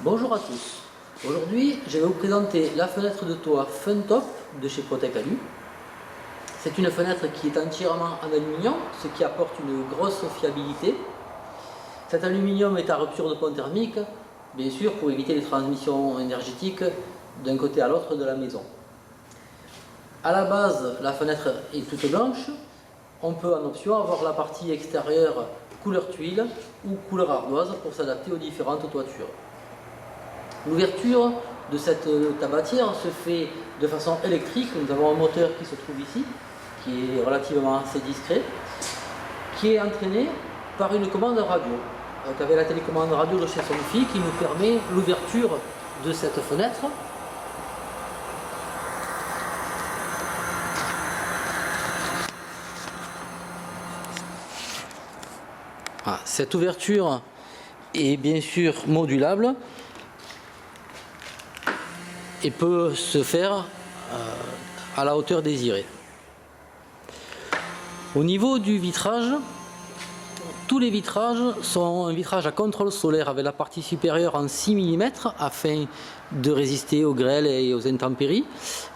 Bonjour à tous. Aujourd'hui, je vais vous présenter la fenêtre de toit FunTop de chez Protec-Alu. C'est une fenêtre qui est entièrement en aluminium, ce qui apporte une grosse fiabilité. Cet aluminium est à rupture de pont thermique, bien sûr pour éviter les transmissions énergétiques d'un côté à l'autre de la maison. À la base, la fenêtre est toute blanche. On peut en option avoir la partie extérieure couleur tuile ou couleur ardoise pour s'adapter aux différentes toitures. L'ouverture de cette tabatière se fait de façon électrique. Nous avons un moteur qui se trouve ici, qui est relativement assez discret, qui est entraîné par une commande radio. Donc avec la télécommande radio de chez Somfy qui nous permet l'ouverture de cette fenêtre. Voilà, cette ouverture est bien sûr modulable et peut se faire à la hauteur désirée. Au niveau du vitrage, tous les vitrages sont un vitrage à contrôle solaire avec la partie supérieure en 6 mm afin de résister aux grêles et aux intempéries.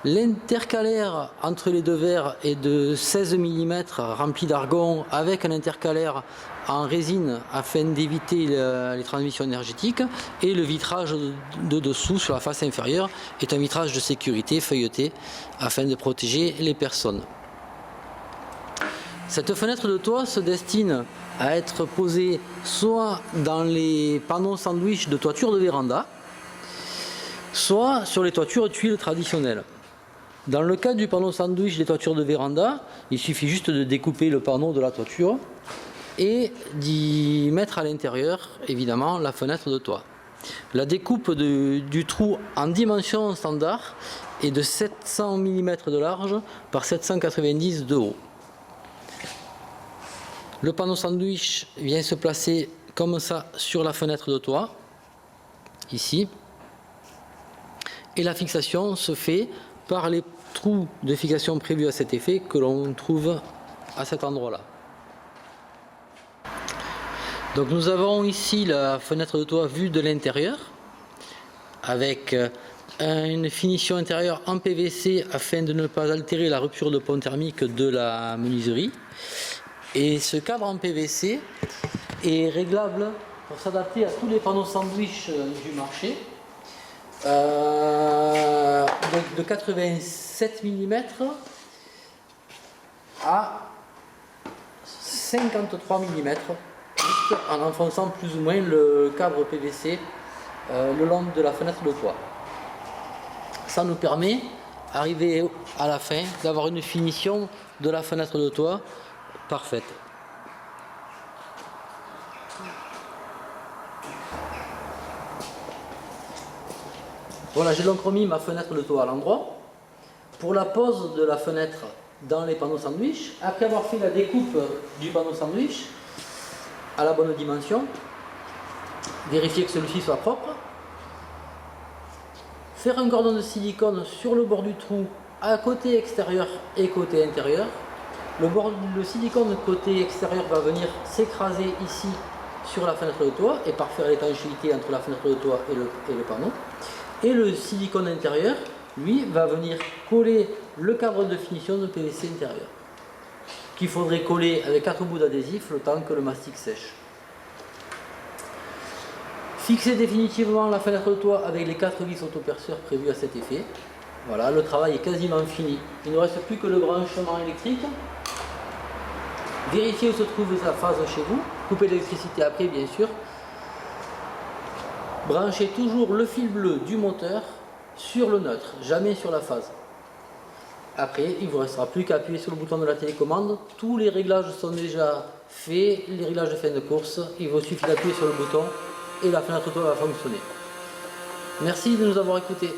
L'intercalaire entre les deux verres est de 16 mm rempli d'argon avec un intercalaire en résine afin d'éviter les transmissions énergétiques, et le vitrage de dessous sur la face inférieure est un vitrage de sécurité feuilleté afin de protéger les personnes. Cette fenêtre de toit se destine à être posée soit dans les panneaux sandwich de toiture de véranda, soit sur les toitures tuiles traditionnelles. Dans le cas du panneau sandwich des toitures de véranda, il suffit juste de découper le panneau de la toiture et d'y mettre à l'intérieur, évidemment, la fenêtre de toit. La découpe du trou en dimension standard est de 700 mm de large par 790 de haut. Le panneau sandwich vient se placer comme ça sur la fenêtre de toit, ici. Et la fixation se fait par les trous de fixation prévus à cet effet que l'on trouve à cet endroit-là. Donc nous avons ici la fenêtre de toit vue de l'intérieur avec une finition intérieure en PVC afin de ne pas altérer la rupture de pont thermique de la menuiserie. Et ce cadre en PVC est réglable pour s'adapter à tous les panneaux sandwich du marché. Donc de 87 mm à 53 mm, en enfonçant plus ou moins le cadre PVC le long de la fenêtre de toit. Ça nous permet, arrivé à la fin, d'avoir une finition de la fenêtre de toit parfaite. Voilà, j'ai donc remis ma fenêtre de toit à l'endroit. Pour la pose de la fenêtre dans les panneaux sandwich, après avoir fait la découpe du panneau sandwich à la bonne dimension, vérifier que celui-ci soit propre, faire un cordon de silicone sur le bord du trou à côté extérieur et côté intérieur. Le silicone côté extérieur va venir s'écraser ici sur la fenêtre de toit et parfaire l'étanchéité entre la fenêtre de toit et le panneau. Et le silicone intérieur, lui, va venir coller le cadre de finition de PVC intérieur, qu'il faudrait coller avec 4 bouts d'adhésif le temps que le mastic sèche. Fixer définitivement la fenêtre de toit avec les 4 vis autoperceurs prévus à cet effet. Voilà, le travail est quasiment fini. Il ne reste plus que le branchement électrique. Vérifiez où se trouve sa phase chez vous. Coupez l'électricité après, bien sûr. Branchez toujours le fil bleu du moteur sur le neutre, jamais sur la phase. Après, il ne vous restera plus qu'à appuyer sur le bouton de la télécommande. Tous les réglages sont déjà faits, les réglages de fin de course. Il vous suffit d'appuyer sur le bouton et la fenêtre de toit va fonctionner. Merci de nous avoir écoutés.